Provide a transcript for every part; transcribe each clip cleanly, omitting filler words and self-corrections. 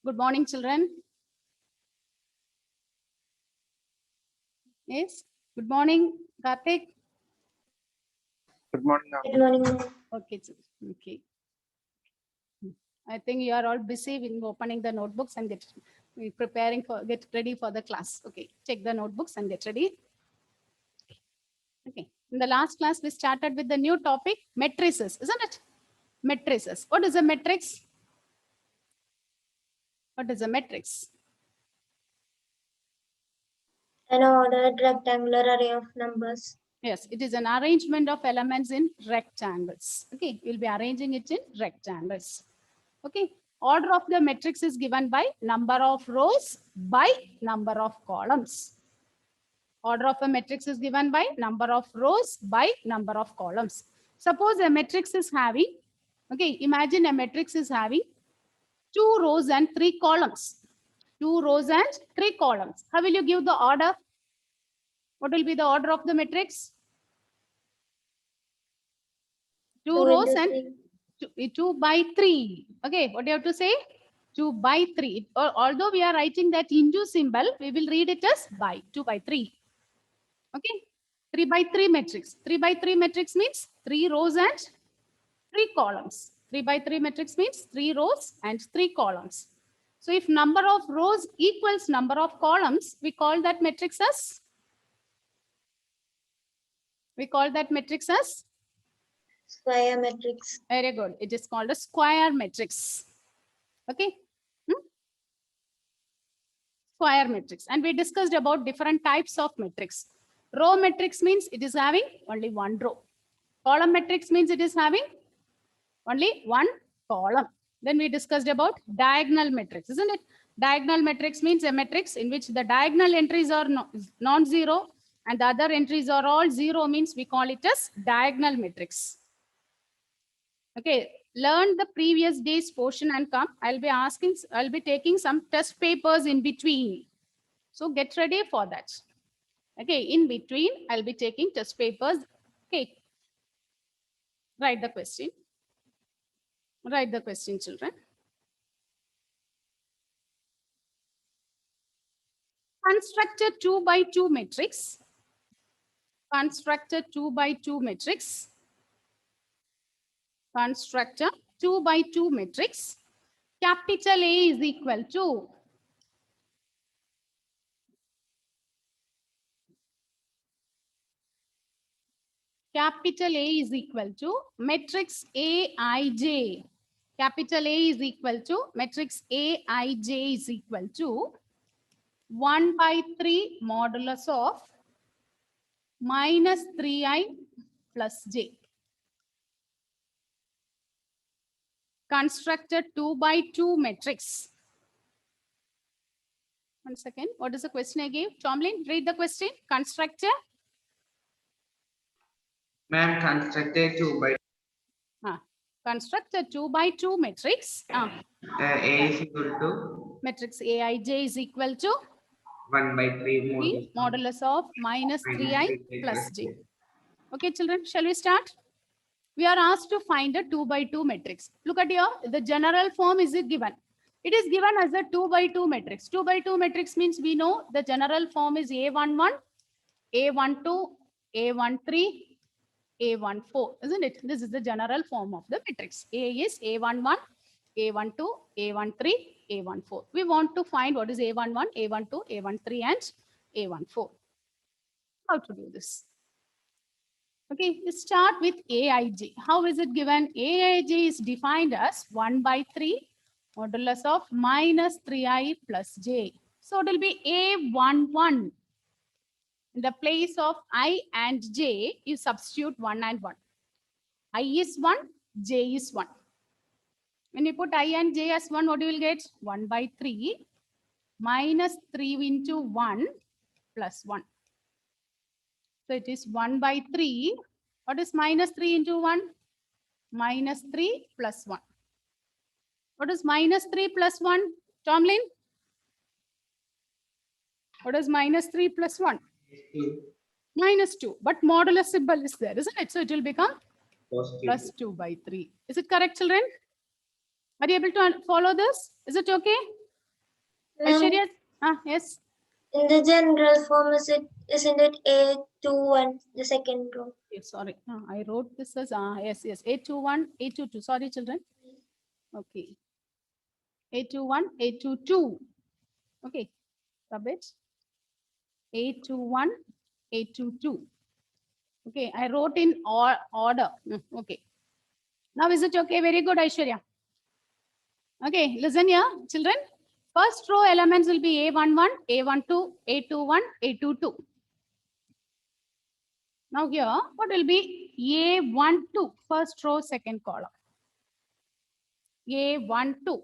Good morning, children. Yes. Good morning, Karthik. Good morning, ma'am. Good morning, ma'am. Okay. Okay. I think you are all busy in opening the notebooks and get ready for the class. Okay. Check the notebooks and get ready. Okay. In the last class, we started with the new topic, matrices, isn't it? Matrices. What is a matrix? What is a matrix? An ordered rectangular array of numbers. Yes, it is an arrangement of elements in rectangles. Okay, we'll be arranging it in rectangles. Okay, order of the matrix is given by number of rows by number of columns. Order of a matrix is given by number of rows by number of columns. Suppose a matrix is having, okay, imagine a matrix is having 2 rows and 3 columns. 2 rows and 3 columns. How will you give the order? What will be the order of the matrix? 2 rows into and three. 2 by 3. Okay, what do you have to say? 2 by 3. Although we are writing that into symbol, we will read it as by 2 by 3. Okay, 3 by 3 matrix. 3 by 3 matrix means 3 rows and 3 columns. 3 by 3 matrix means 3 rows and 3 columns. So if number of rows equals number of columns, we call that matrix as? We call that matrix as? Square matrix. Very good. It is called a square matrix. Okay. Square matrix. And we discussed about different types of matrix. Row matrix means it is having only one row. Column matrix means it is having only one column. Then we discussed about diagonal matrix, isn't it? Diagonal matrix means a matrix in which the diagonal entries are non-zero and the other entries are all zero, means we call it as diagonal matrix. Okay, learn the previous day's portion and come. I'll be taking some test papers in between. So get ready for that. Okay, in between, I'll be taking test papers. Okay, write the question. Write the question, children. Construct a 2 by 2 matrix. Construct a 2 by 2 matrix. Construct a 2 by 2 matrix. Capital A is equal to capital A is equal to matrix Aij. Capital A is equal to matrix Aij is equal to 1 by 3 modulus of minus 3i plus j. Construct a 2 by 2 matrix. One second. What is the question I gave? Tomlin, read the question. Construct a Ma'am, constructed 2 by construct a 2 by 2 matrix. A is equal to Matrix Aij is equal to 1 by 3 modulus of minus 3i plus j. Okay, children, shall we start? We are asked to find a 2 by 2 matrix. Look at here, the general form is it given. It is given as a 2 by 2 matrix. 2 by 2 matrix means we know the general form is A11, A12, A13, A14, isn't it? This is the general form of the matrix. A is A11, A12, A13, A14. We want to find what is A11, A12, A13, and A14. How to do this? Okay, let's start with Aij. How is it given? Aij is defined as 1 by 3 modulus of minus 3i plus j. So it will be A11. In the place of I and j, you substitute 1 and 1. I is 1, j is 1. When you put I and j as 1, what you will get? 1 by 3 minus 3 into 1 plus 1. So it is 1 by 3. What is minus 3 into 1? Minus 3 plus 1. What is minus 3 plus 1? Tomlin? What is minus 3 plus 1? 2 Minus 2. But modulus symbol is there, isn't it? So it will become positive. plus 2 by 3. Is it correct, children? Are you able to follow this? Is it okay? Ma'am, Aishwarya, yes. in the general form, isn't it A21, the second row? Sorry, I wrote this as yes, A21, A22. Sorry, children. Okay, A21, A22. Okay, submit. A21, A22. Okay, I wrote in order. Okay. Now is it okay? Very good, Aishwarya. Okay, listen here, children. First row elements will be A11, A12, A21, A22. Now here, what will be A12? First row, second column. A12.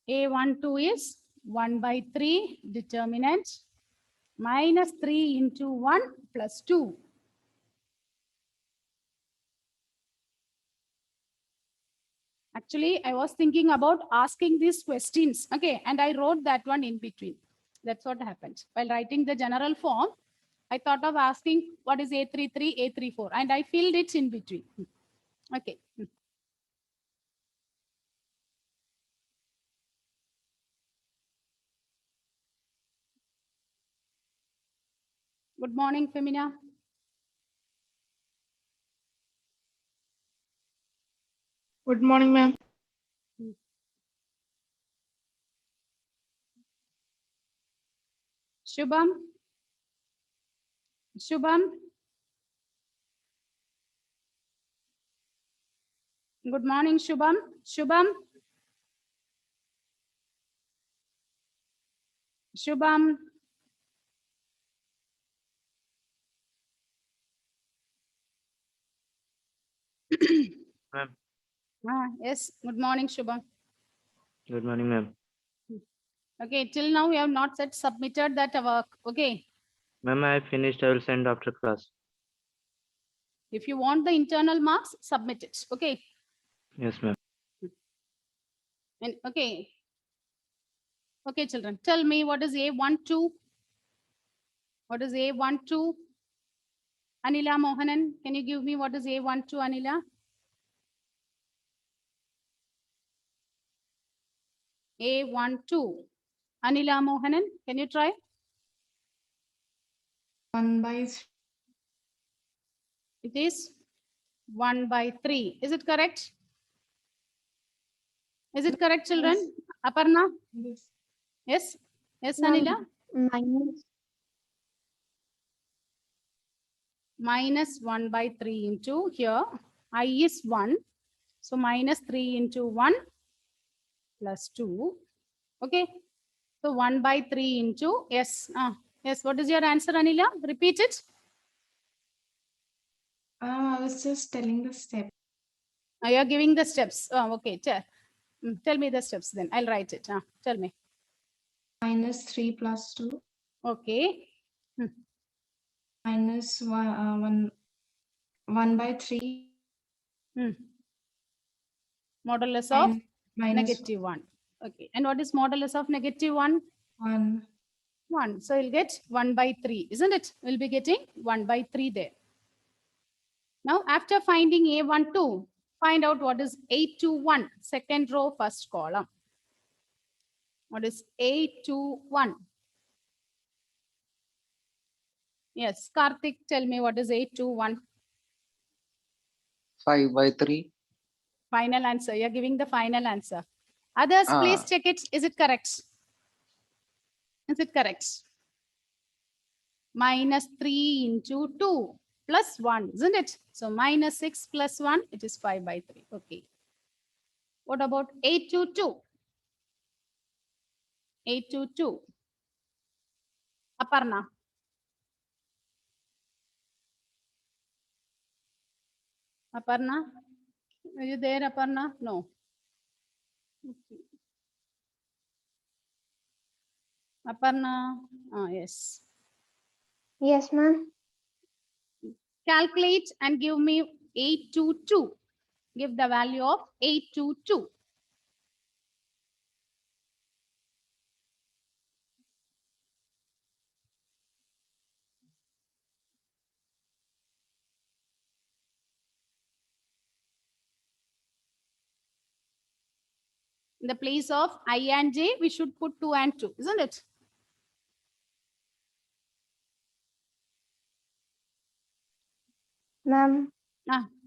A12 is 1 by 3 determinant minus 3 into 1 plus 2. Actually, I was thinking about asking these questions. Okay, and I wrote that one in between. That's what happened. While writing the general form, I thought of asking what is A33, A34, and I filled it in between. Okay. Good morning, Femina. Good morning, ma'am. Shubham. Shubham. Good morning, Shubham. Shubham. Shubham. Ma'am. Yes. Good morning, Shubham. Good morning, ma'am. Okay, till now we have not yet submitted that work. Okay. Ma'am, I finished. I will send after class. If you want the internal marks, submit it. Okay. Yes, ma'am. And okay. Okay, children. Tell me what is A12? What is A12? Anila Mohanan, can you give me what is A12, Anila? A12. Anila Mohanan, can you try? 1 by It is 1 by 3. Is it correct? Is it correct, children? Aparna? this. Yes? Yes, Ma'am, Anila? minus Minus 1 by 3 into here. I is 1. So minus 3 into 1 plus 2. Okay. So 1 by 3 into, yes. Yes, what is your answer, Anila? Repeat it. I was just telling the step. You are giving the steps. Oh, okay. Tell me the steps then. I'll write it. Tell me. Minus 3 plus 2 Okay. minus 1 by 3 Modulus of minus negative 1. Okay. And what is modulus of negative 1? 1. 1. So you'll get 1 by 3, isn't it? We'll be getting 1 by 3 there. Now, after finding A12, find out what is A21, second row, first column. What is A21? Yes, Karthik, tell me what is A21. 5 by 3. Final answer. You're giving the final answer. Others, please check it. Is it correct? Is it correct? Minus 3 into 2 plus 1, isn't it? So minus 6 plus 1, it is 5 by 3. Okay. What about A22? A22. Aparna. Aparna? Are you there, Aparna? No. Okay. Aparna? Yes. Yes, ma'am. Calculate and give me A22. Give the value of A22. In the place of I and j, we should put 2 and 2, isn't it? Ma'am,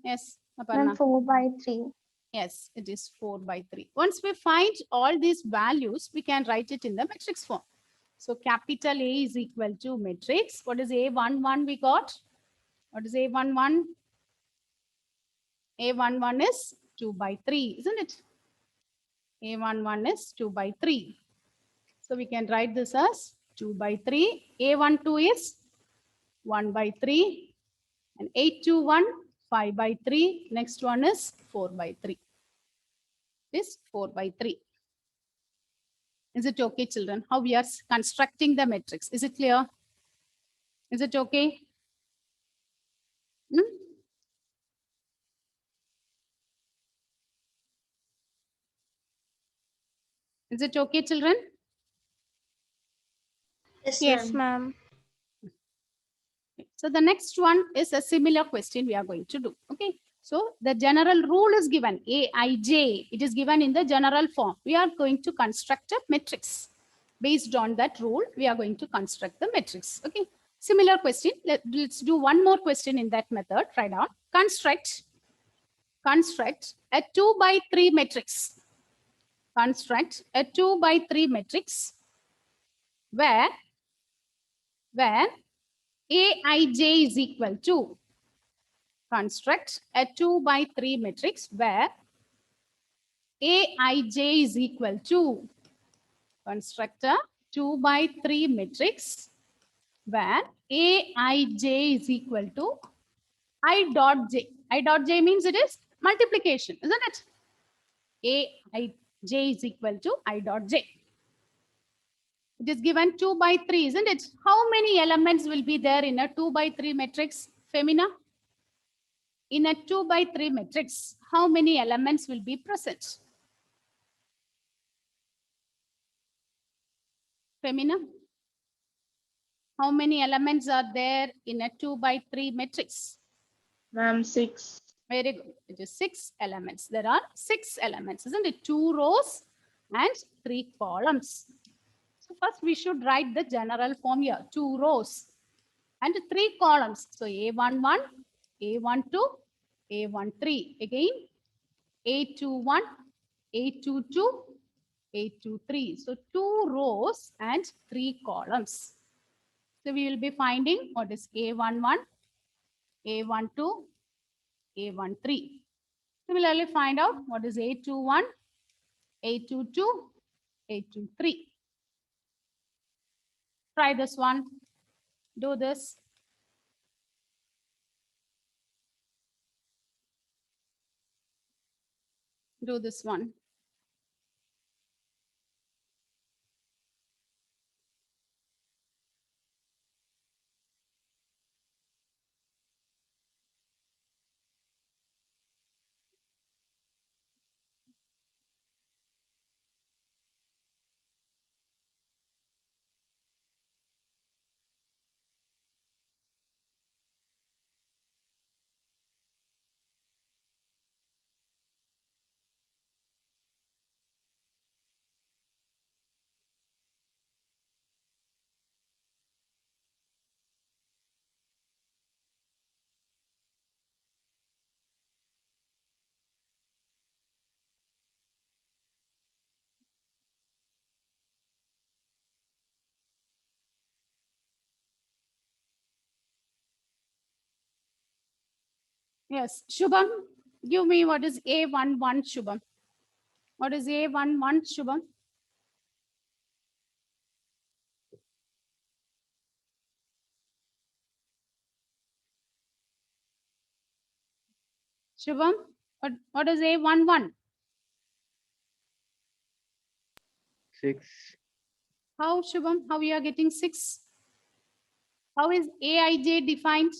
Yes, ma'am, Aparna. 4/3. Yes, it is 4/3. Once we find all these values, we can write it in the matrix form. So capital A is equal to matrix. What is A11 we got? What is A11? A11 is 2/3, isn't it? A11 is 2/3. So we can write this as 2/3. A12 is 1/3. And 821, 5/3. Next one is 4/3. This 4/3. Is it okay, children? How we are constructing the matrix? Is it clear? Is it okay? Hmm? Is it okay, children? Yes, Yes, ma'am. ma'am. So the next one is a similar question we are going to do. Okay. So the general rule is given Aij. It is given in the general form. We are going to construct a matrix. Based on that rule, we are going to construct the matrix. Okay. Similar question. Let's do one more question in that method. Try down. Construct a 2/3 matrix. Construct a 2/3 matrix where Aij is equal to, construct a 2/3 matrix where Aij is equal to, construct a 2/3 matrix where Aij is equal to I dot j. I dot j means it is multiplication, isn't it? Aij is equal to I dot j. It is given 2/3, isn't it? How many elements will be there in a 2/3 matrix, Femina? In a 2/3 matrix, how many elements will be present? Femina? How many elements are there in a 2/3 matrix? Ma'am, 6. Very good. It is 6 elements. There are 6 elements, isn't it? 2 rows and 3 columns. So first we should write the general form here. 2 rows and 3 columns. So A11, A12, A13. Again, A21, A22, A23. So 2 rows and 3 columns. So we will be finding what is A11, A12, A13. Similarly, find out what is A21, A22, A23. Try this one. Do this. Do this one. Yes, Shubham, give me what is A11, Shubham. What is A11, Shubham? Shubham, what is A11? 6. How, Shubham? How we are getting 6? How is Aij defined?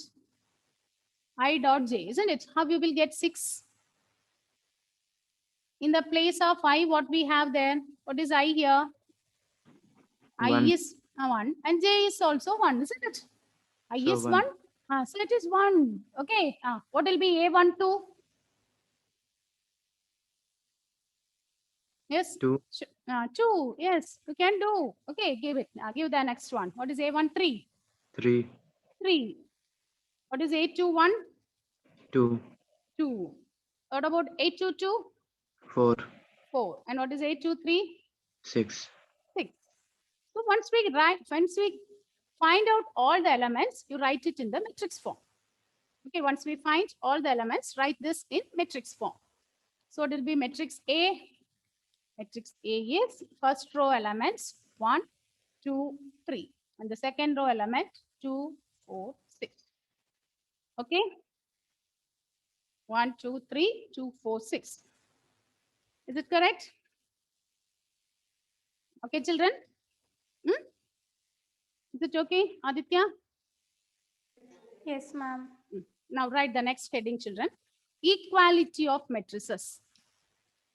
I dot j, isn't it? How you will get 6? In the place of I, what we have there? What is I here? I 1. is 1 and j is also 1, isn't it? I So is 1. 1. So it is 1. Okay. What will be A12? Yes. 2, 2. Yes, you can do. Okay, give it. Give the next one. What is A1? 3. 3, 3. What is A21? 2, 2. What about A22? 4, 4. And what is A23? 6. 6. So once we find out all the elements, you write it in the matrix form. Okay, once we find all the elements, write this in matrix form. So it will be matrix A. Matrix A is first row elements 1, 2, 3. And the second row element 2, 4, 6. Okay. 1, 2, 3, 2, 4, 6. Is it correct? Okay, children? Is it okay, Aditya? Yes, ma'am. Now write the next heading, children. Equality of matrices.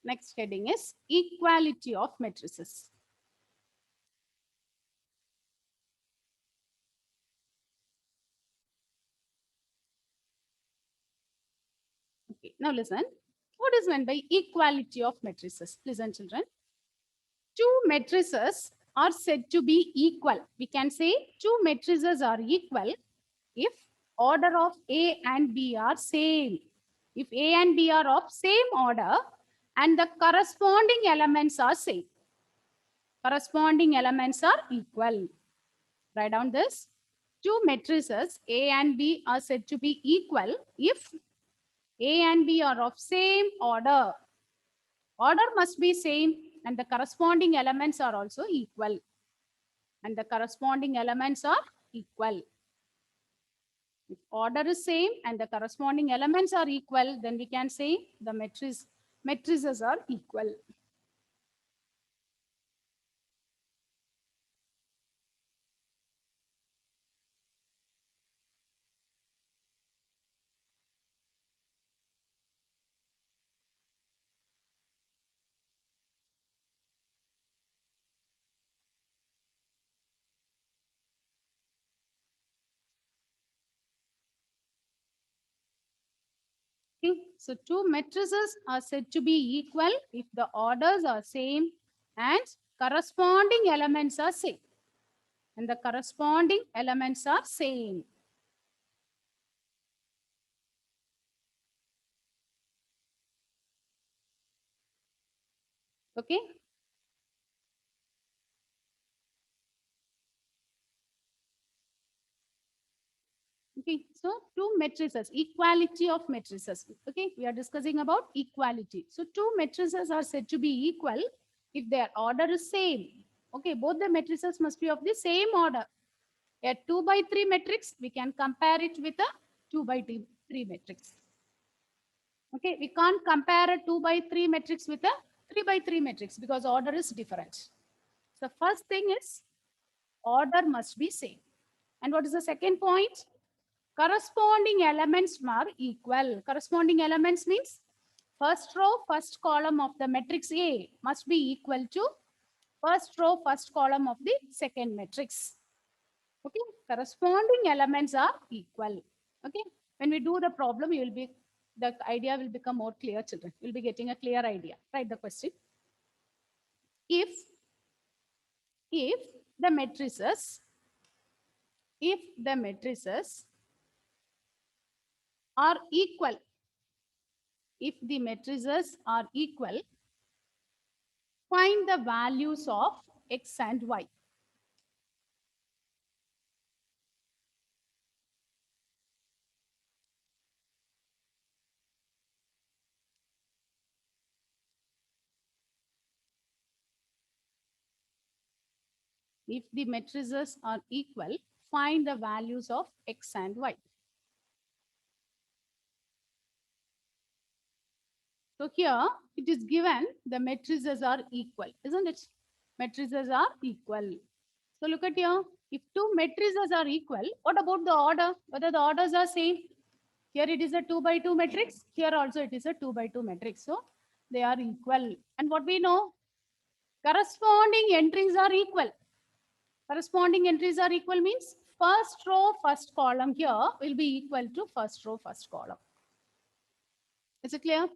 Next heading is equality of matrices. Okay, now listen. What is meant by equality of matrices? Listen, children. Two matrices are said to be equal. We can say two matrices are equal if order of A and B are same. If A and B are of same order and the corresponding elements are same. Corresponding elements are equal. Write down this. Two matrices A and B are said to be equal if A and B are of same order. Order must be same and the corresponding elements are also equal. And the corresponding elements are equal. If order is same and the corresponding elements are equal, then we can say the matrices are equal. Okay, so two matrices are said to be equal if the orders are same and corresponding elements are same. And the corresponding elements are same. Okay. Okay, so two matrices, equality of matrices. Okay, we are discussing about equality. So two matrices are said to be equal if their order is same. Okay, both the matrices must be of the same order. A 2 by 3 matrix, we can compare it with a 2 by 3 matrix. Okay, we can't compare a 2 by 3 matrix with a 3 by 3 matrix because order is different. So first thing is order must be same. And what is the second point? Corresponding elements are equal. Corresponding elements means first row, first column of the matrix A must be equal to first row, first column of the second matrix. Okay, corresponding elements are equal. Okay, when we do the problem, the idea will become more clear, children. You'll be getting a clear idea. Write the question. If the matrices are equal, if the matrices are equal, find the values of X and Y. If the matrices are equal, find the values of X and Y. So here it is given the matrices are equal, isn't it? Matrices are equal. So look at here. If two matrices are equal, what about the order? Whether the orders are same? Here it is a 2 by 2 matrix. Here also it is a 2 by 2 matrix. So they are equal. And what we know? Corresponding entries are equal. Corresponding entries are equal means first row, first column here will be equal to first row, first column. Is it clear?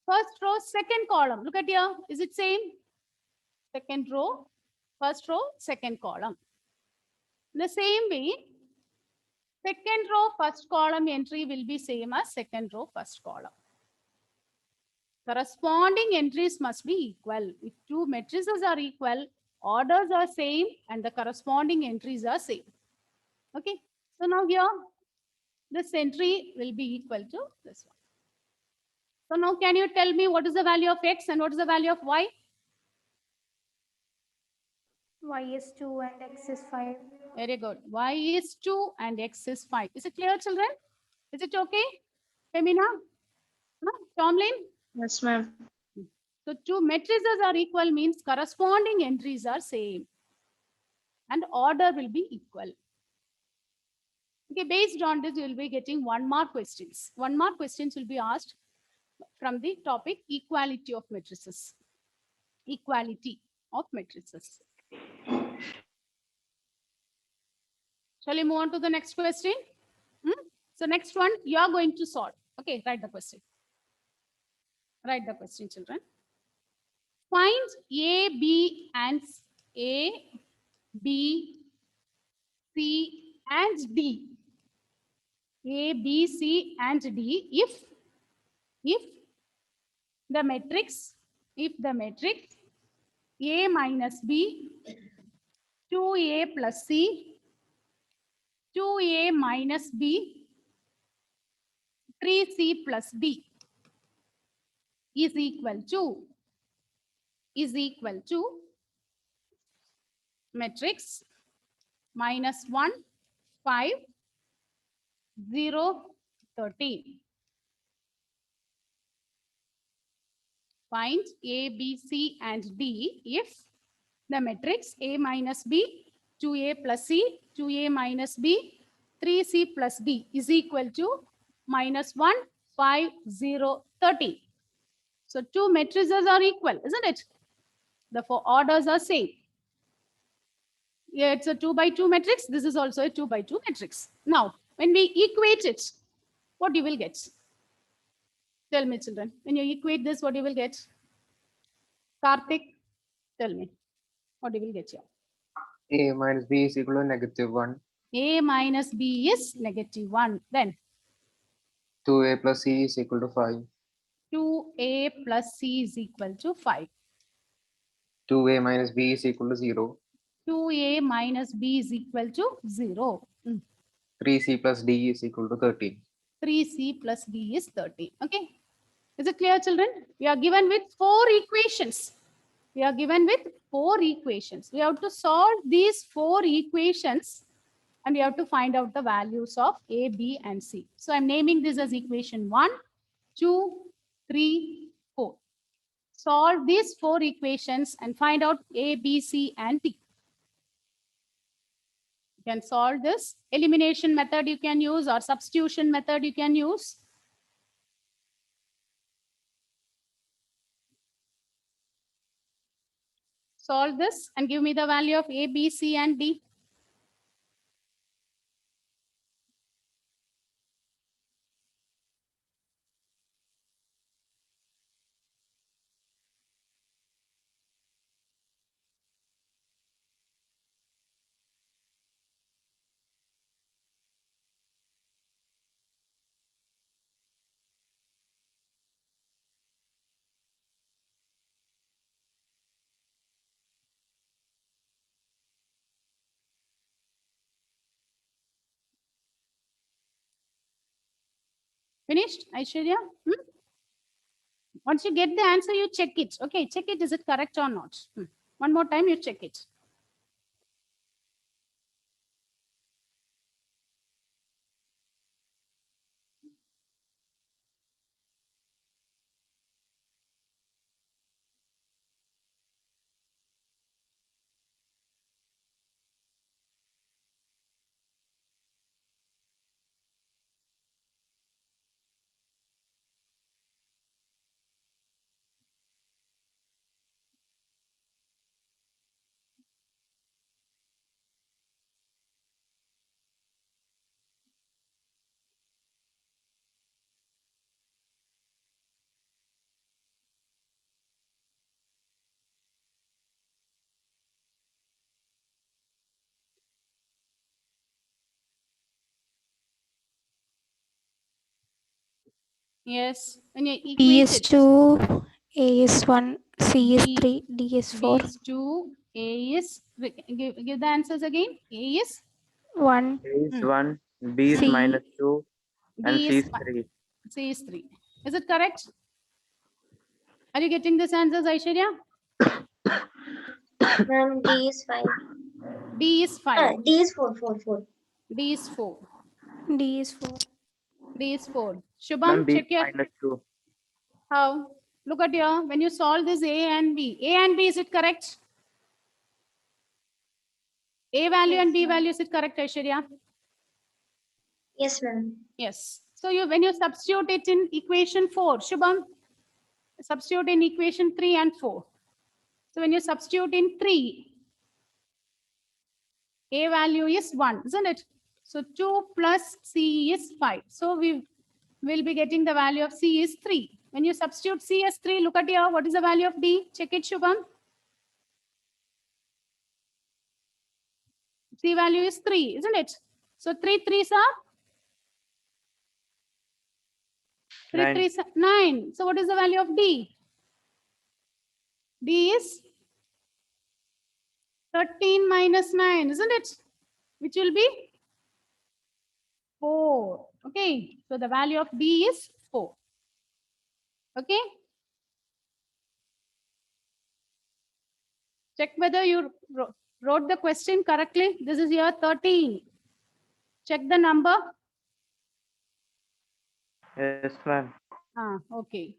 First row, second column. Look at here. Is it same? Second row, first row, second column. In the same way, second row, first column entry will be same as second row, first column. Corresponding entries must be equal. If two matrices are equal, orders are same and the corresponding entries are same. Okay. So now here, this entry will be equal to this one. So now can you tell me what is the value of X and what is the value of Y? Y is 2 and X is 5. Very good. Y is 2 and X is 5. Is it clear, children? Is it okay? Femina? No? Tomlin? Yes, ma'am. So two matrices are equal means corresponding entries are same. And order will be equal. Okay, based on this, you will be getting 1 mark questions. 1 mark questions will be asked from the topic equality of matrices. Equality of matrices. Shall we move on to the next question? So next one, you are going to solve. Okay, write the question. Write the question, children. Find A, B, and A, B, C, and D. A, B, C, and D. If the matrix A minus B, 2A plus C, 2A minus B, 3C plus D is equal to matrix minus 1, 5, 0, 13. Find A, B, C, and D if the matrix A minus B, 2A plus C, 2A minus B, 3C plus D is equal to minus 1, 5, 0, 13. So two matrices are equal, isn't it? The four orders are same. Yeah, it's a 2 by 2 matrix. This is also a 2 by 2 matrix. Now, when we equate it, what you will get? Tell me, children. When you equate this, what you will get? Karthik, tell me. What you will get here? A minus B is equal to -1. A minus B is -1. Then 2A plus C is equal to 5. 2A plus C is equal to 5. 2A minus B is equal to 0. 2A minus B is equal to 0. 3C plus D is equal to 13. 3C plus D is 13. Okay. Is it clear, children? We are given with 4 equations. We are given with 4 equations. We have to solve these 4 equations and we have to find out the values of A, B, and C. So I'm naming this as equation 1, 2, 3, 4. Solve these 4 equations and find out A, B, C, and D. You can solve this. Elimination method you can use or substitution method you can use. Solve this and give me the value of A, B, C, and D. Finished, Aishwarya? Once you get the answer, you check it. Okay, check it. Is it correct or not? One more time, you check it. Yes. When you B equate is it, 2, A is 1, C is B 3, D is B 4. is 2, A is, give the answers again. A is, 1, A is Hmm. 1, B is C. -2, and B C is is 5, 3. C is 3. Is it correct? Are you getting this answers, Aishwarya? Ma'am, D is 5. D is 5, D is 4, 4, 4. D is 4, D is 4. D is 4. Ma'am, Shubham, B is check your, -2. how? Look at here, when you solve this A and B. A and B, is it correct? A value and B value, is it correct, Aishwarya? Yes, ma'am. Yes. So you, when you substitute it in equation 4, Shubham, substitute in equation 3 and 4. So when you substitute in 3, A value is 1, isn't it? So 2 plus C is 5. So we will be getting the value of C is 3. When you substitute C as 3, look at here, what is the value of D? Check it, Shubham. C value is 3, isn't it? So 3 3s are 3 9. 3s are 9. So what is the value of D? D is 13 minus 9, isn't it? Which will be 4. Okay. So the value of D is 4. Okay. Check whether you wrote the question correctly. This is year 13. Check the number. Yes, ma'am. Okay.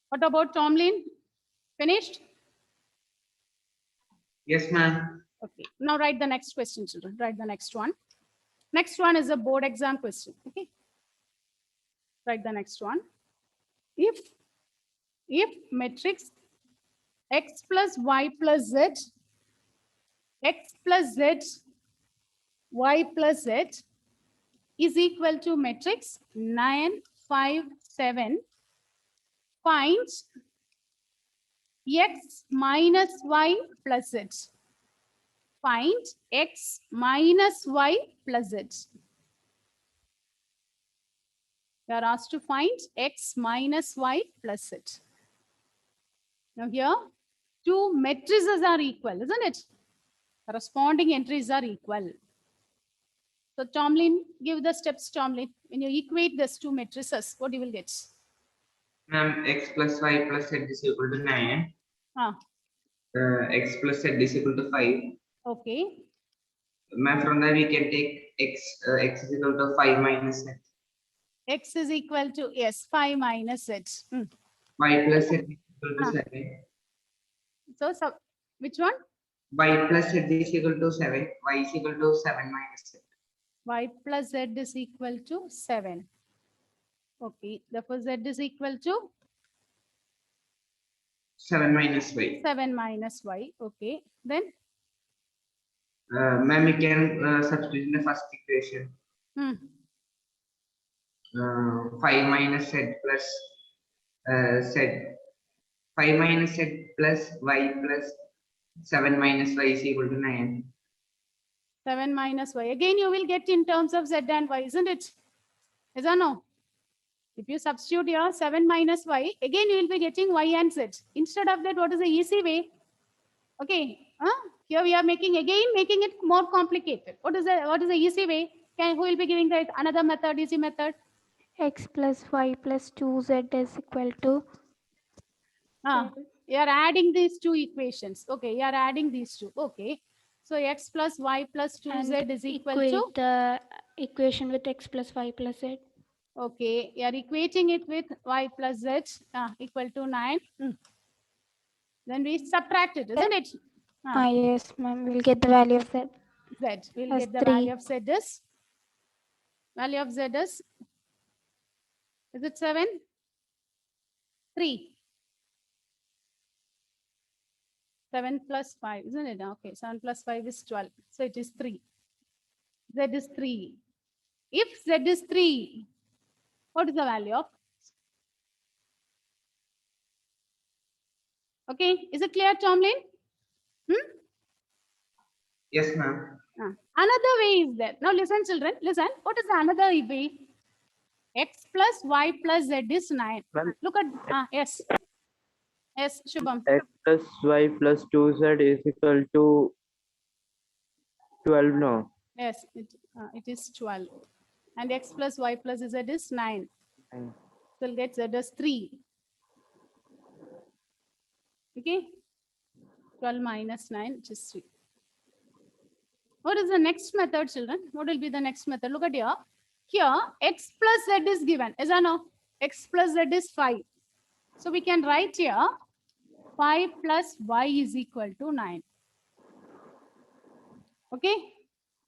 What about Tomlin? Finished? Yes, ma'am. Okay. Now write the next question, children. Write the next one. Next one is a board exam question. Okay. Write the next one. If matrix x plus y plus z, x plus z, y plus z is equal to matrix 9, 5, 7, find x minus y plus z. Find x minus y plus z. You are asked to find x minus y plus z. Now here, two matrices are equal, isn't it? Corresponding entries are equal. So Tomlin, give the steps, Tomlin. When you equate these two matrices, what you will get? Ma'am, x plus y plus z is equal to 9. Ah, X plus z is equal to 5. okay. Ma'am, from there we can take x is equal to 5 minus z. X is equal to, yes, 5 minus z. Y plus z is equal to Ah. 7. So which one? Y plus z is equal to 7. Y is equal to 7 minus z. Y plus z is equal to 7. Okay, therefore z is equal to 7 minus y. 7 minus y. Okay, then Ma'am, we can substitute in the first equation. 5 minus z plus z. 5 minus z plus y plus 7 minus y is equal to 9. 7 minus y. Again, you will get in terms of z and y, isn't it? Yes or no? If you substitute here 7 minus y, again you will be getting y and z. Instead of that, what is the easy way? Okay, here we are making it more complicated. What is the easy way? Who will be giving the another method, easy method? X plus y plus 2z is equal to You are adding these two equations. Okay, you are adding these two. Okay, so x plus y plus 2z is equal to. equate the equation with x plus y plus z. Okay, you are equating it with y plus z equal to 9. Then we subtract it, isn't it? Yes, ma'am. We'll get the value of z. Z. We'll As get the 3. value of z is. Value of z is it 7? 3. 7 plus 5, isn't it? Okay, 7 plus 5 is 12. So it is 3. Z is 3. If z is 3, what is the value of? Okay, is it clear, Tomlin? Yes, ma'am. Another way is there. Now listen, children, listen. What is the another way? X plus Y plus Z is 9. Ma'am, Look at, yes. Yes, Shubham. x plus y plus 2z is equal to 12, no? Yes, it is 12. And X plus Y plus Z is 9. Nine. So we'll get Z as 3. Okay. 12 minus 9, which is 3. What is the next method, children? What will be the next method? Look at here. Here, X plus Z is given. Is that no? X plus Z is 5. So we can write here 5 plus Y is equal to 9. Okay.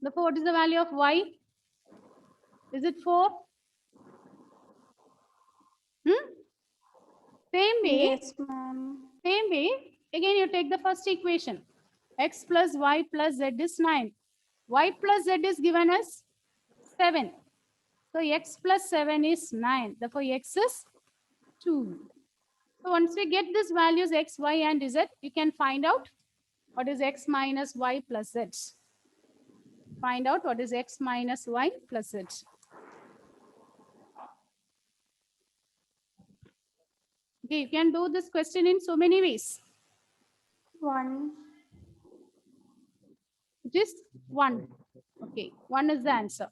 Therefore, what is the value of Y? Is it 4? Same way. Yes, ma'am. Same way. Again, you take the first equation. X plus Y plus Z is 9. Y plus Z is given as 7. So X plus 7 is 9. Therefore, X is 2. So once we get these values X, Y, and Z, you can find out what is X minus Y plus Z. Find out what is X minus Y plus Z. Okay, you can do this question in so many ways. 1. It is 1. Okay, 1 is the answer.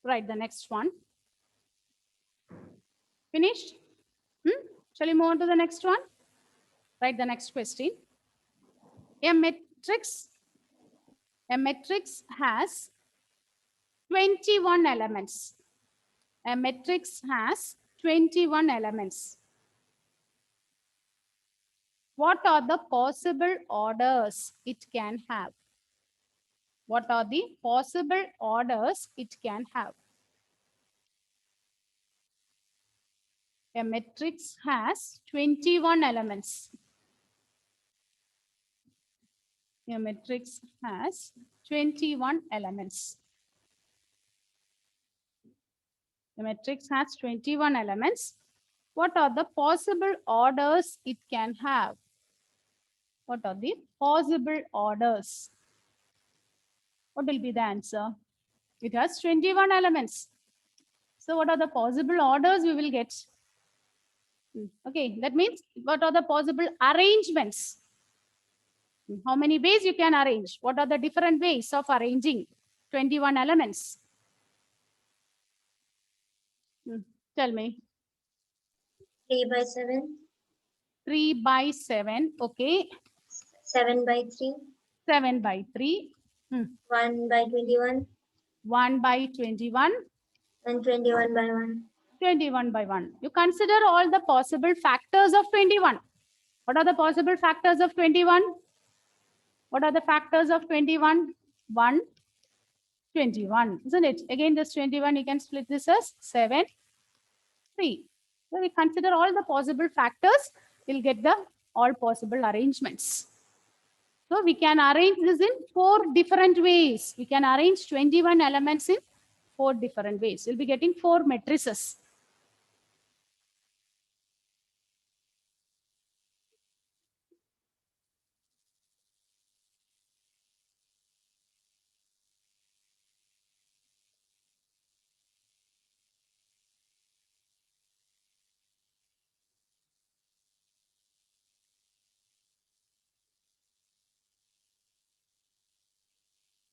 Right, the next one. Finished? Shall we move on to the next one? Write the next question. A matrix has 21 elements. A matrix has 21 elements. What are the possible orders it can have? What are the possible orders it can have? A matrix has 21 elements. A matrix has 21 elements. The matrix has 21 elements. What are the possible orders it can have? What are the possible orders? What will be the answer? It has 21 elements. So what are the possible orders we will get? Okay, that means what are the possible arrangements? How many ways you can arrange? What are the different ways of arranging 21 elements? Tell me. 3 by 7, 3 by 7. Okay. 7 by 3, 7 by 3. 1 by 21, 1 by 21. and 21 by 1. 21 by 1. You consider all the possible factors of 21. What are the possible factors of 21? What are the factors of 21? 1, 21, isn't it? Again, this 21, you can split this as 7, 3. So we consider all the possible factors, we'll get the all possible arrangements. So we can arrange this in 4 different ways. We can arrange 21 elements in 4 different ways. We'll be getting 4 matrices.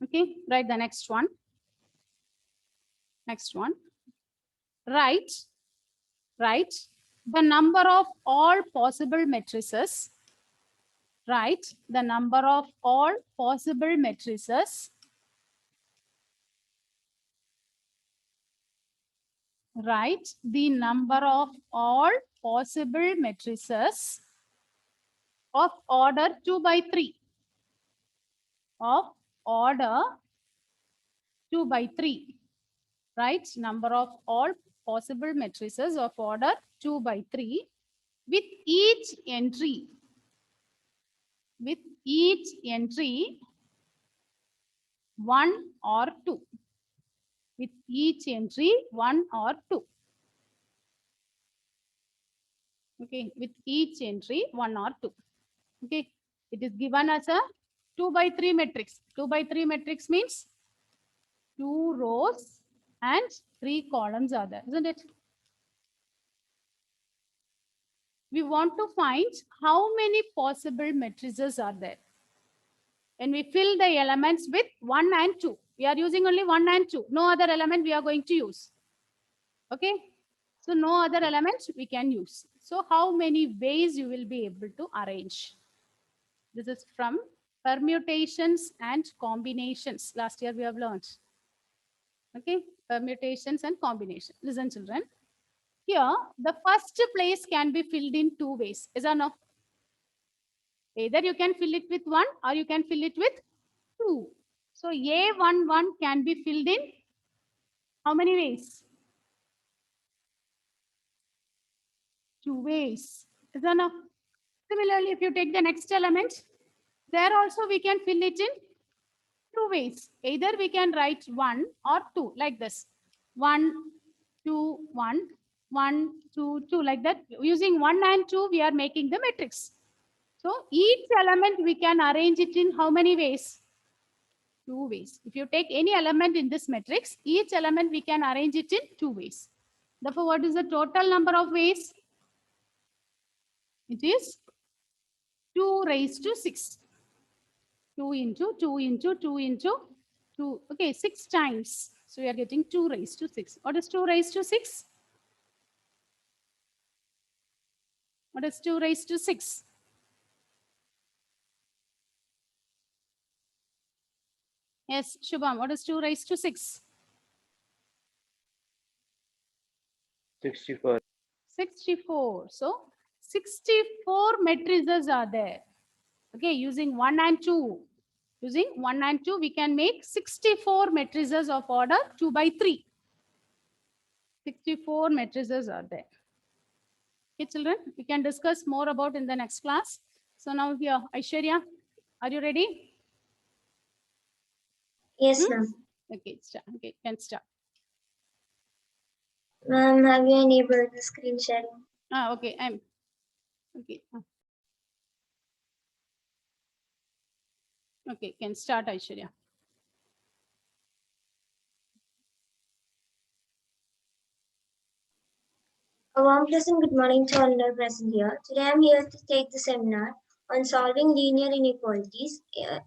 Okay, write the next one. Next one. Write the number of all possible matrices. Write the number of all possible matrices. Write the number of all possible matrices of order 2 by 3. Of order 2 by 3. Right, number of all possible matrices of order 2 by 3 with each entry 1 or 2. with each entry 1 or 2. Okay, with each entry 1 or 2. Okay, it is given as a 2 by 3 matrix. 2 by 3 matrix means 2 rows and 3 columns are there, isn't it? We want to find how many possible matrices are there. And we fill the elements with 1 and 2. We are using only 1 and 2. No other element we are going to use. Okay. So no other elements we can use. So how many ways you will be able to arrange? This is from permutations and combinations. Last year we have learned. Okay. Permutations and combinations. Listen, children. Here, the first place can be filled in 2 ways. Is or no? Either you can fill it with 1 or you can fill it with 2. So A11 can be filled in how many ways? 2 ways. Is that enough? Similarly, if you take the next element, there also we can fill it in 2 ways. Either we can write 1 or 2 like this. 1, 2, 1, 1, 2, 2 like that. Using 1 and 2, we are making the matrix. So each element we can arrange it in how many ways? 2 ways. If you take any element in this matrix, each element we can arrange it in 2 ways. Therefore, what is the total number of ways? It is 2 raised to 6. 2 into 2 into 2 into 2. Okay, 6 times. So we are getting 2 raised to 6. What is 2 raised to 6? What is 2 raised to 6? Yes, Shubham, what is 2 raised to 6? 64. 64. So 64 matrices are there. Okay, using 1 and 2. Using 1 and 2, we can make 64 matrices of order 2 by 3. 64 matrices are there. Okay, children, we can discuss more about in the next class. So now here, Aishwarya, are you ready? Yes, Hmm? ma'am. Okay, start. Okay, can start. Ma'am, have you enabled the screen sharing? Okay, I'm okay. Okay, can start, Aishwarya. A warm pleasant good morning to all who are present here. Today I am here to take the seminar on solving linear inequalities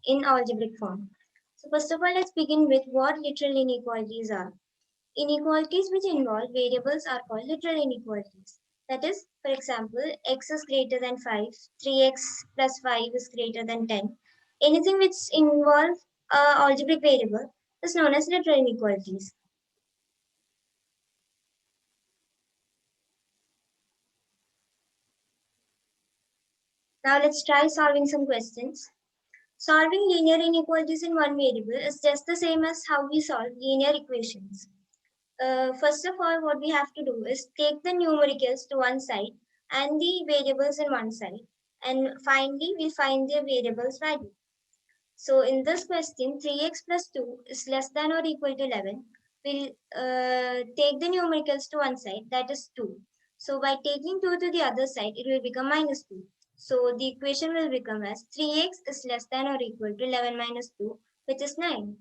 in algebraic form. So first of all, let's begin with what literal inequalities are. Inequalities which involve variables are called literal inequalities. That is, for example, x is greater than 5, 3x plus 5 is greater than 10. Anything which involves algebraic variable is known as literal inequalities. Now let's try solving some questions. Solving linear inequalities in one variable is just the same as how we solve linear equations. First of all, what we have to do is take the numericals to one side and the variables in one side, and finally we find the variables value. So in this question, 3x plus 2 is less than or equal to 11. We'll take the numericals to one side, that is 2. So by taking 2 to the other side, it will become minus 2. So the equation will become as 3x is less than or equal to 11 minus 2, which is 9.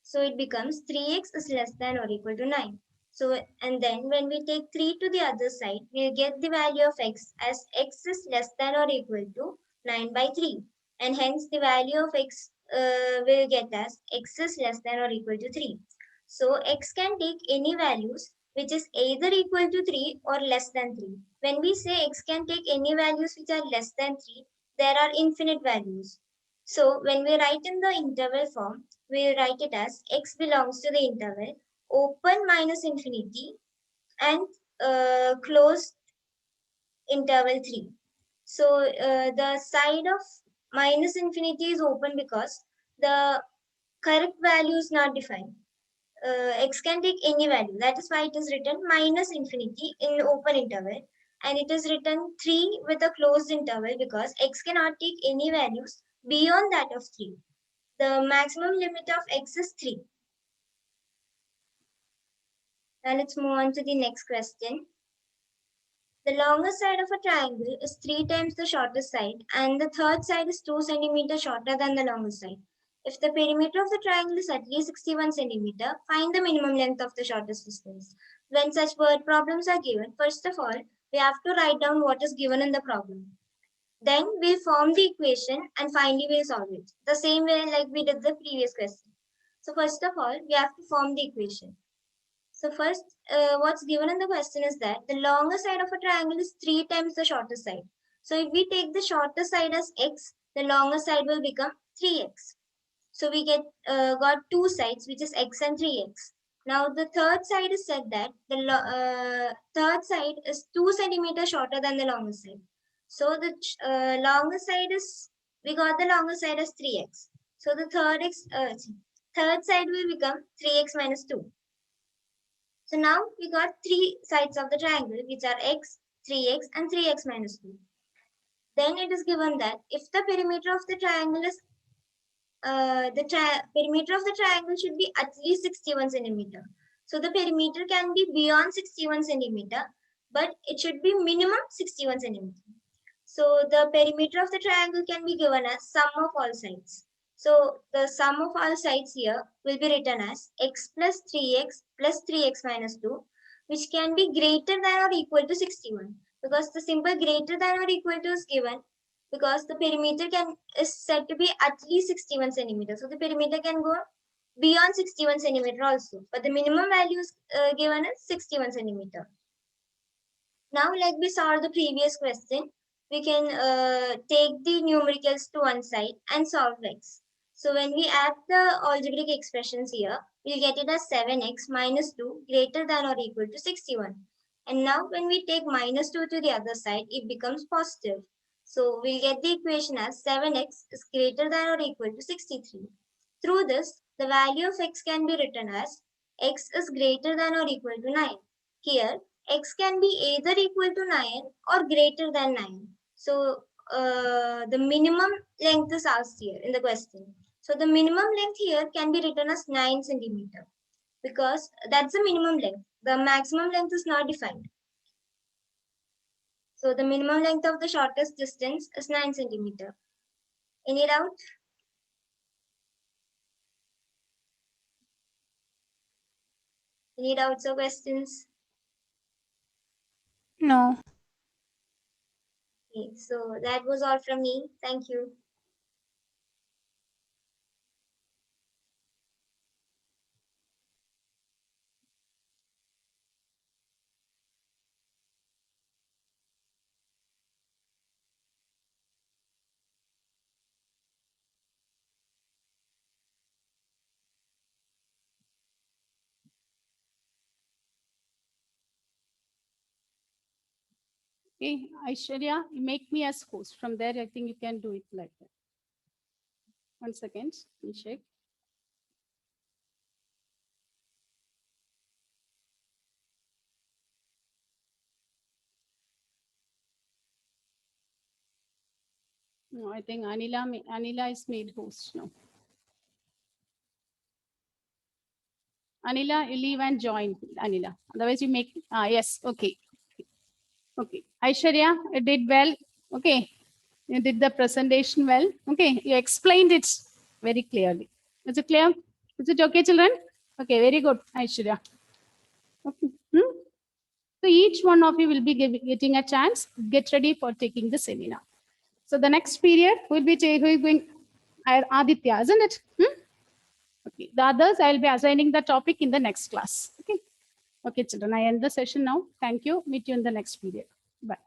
So it becomes 3x is less than or equal to 9. So, and then when we take 3 to the other side, we'll get the value of x as x is less than or equal to 9 by 3. And hence the value of x will get as x is less than or equal to 3. So x can take any values which is either equal to 3 or less than 3. When we say x can take any values which are less than 3, there are infinite values. So when we write in the interval form, we write it as x belongs to the interval open minus infinity and closed interval 3. So the side of minus infinity is open because the correct value is not defined. X can take any value. That is why it is written minus infinity in open interval, and it is written 3 with a closed interval because x cannot take any values beyond that of 3. The maximum limit of x is 3. Now let's move on to the next question. The longest side of a triangle is 3 times the shortest side, and the third side is 2 centimeters shorter than the longest side. If the perimeter of the triangle is at least 61 centimeters, find the minimum length of the shortest distance. When such word problems are given, first of all, we have to write down what is given in the problem. Then we'll form the equation and finally we'll solve it. The same way like we did the previous question. So first of all, we have to form the equation. So first, what's given in the question is that the longest side of a triangle is 3 times the shortest side. So if we take the shortest side as x, the longest side will become 3x. So we got two sides, which is x and 3x. Now the third side is said that the third side is 2 centimeters shorter than the longest side. So the longest side is, we got the longest side as 3x. So the third side will become 3x minus 2. So now we got three sides of the triangle, which are x, 3x, and 3x minus 2. Then it is given that if the perimeter of the triangle is, perimeter of the triangle should be at least 61 centimeter. So the perimeter can be beyond 61 centimeter, but it should be minimum 61 centimeter. So the perimeter of the triangle can be given as sum of all sides. So the sum of all sides here will be written as x plus 3x minus 2, which can be greater than or equal to 61, because the simple greater than or equal to is given because the perimeter is said to be at least 61 centimeters. So the perimeter can go beyond 61 centimeter also, but the minimum value is given as 61 centimeter. Now, like we saw the previous question, we can take the numericals to one side and solve x. So when we add the algebraic expressions here, we'll get it as 7x minus 2 greater than or equal to 61. And now when we take minus 2 to the other side, it becomes positive. So we'll get the equation as 7x is greater than or equal to 63. Through this, the value of x can be written as x is greater than or equal to 9. Here, x can be either equal to 9 or greater than 9. So the minimum length is asked here in the question. So the minimum length here can be written as 9 centimeter because that's the minimum length. The maximum length is not defined. So the minimum length of the shortest distance is 9 centimeter. Any doubt? Any doubts or questions? No. Okay, so that was all from me. Thank you. Okay, Aishwarya, you make me as host. From there, I think you can do it like that. 1 second, let me check. No, I think Anila is made host now. Anila, you leave and join, Anila. Otherwise, you make, yes, okay. Okay, Aishwarya, you did well. Okay, you did the presentation well. Okay, you explained it very clearly. Is it clear? Is it okay, children? Okay, very good, Aishwarya. Okay. So each one of you will be getting a chance. Get ready for taking the seminar. So the next period will be going Aditya, isn't it? Okay. The others I will be assigning the topic in the next class. Okay. Okay, children. I end the session now. Thank you. Meet you in the next period. Bye.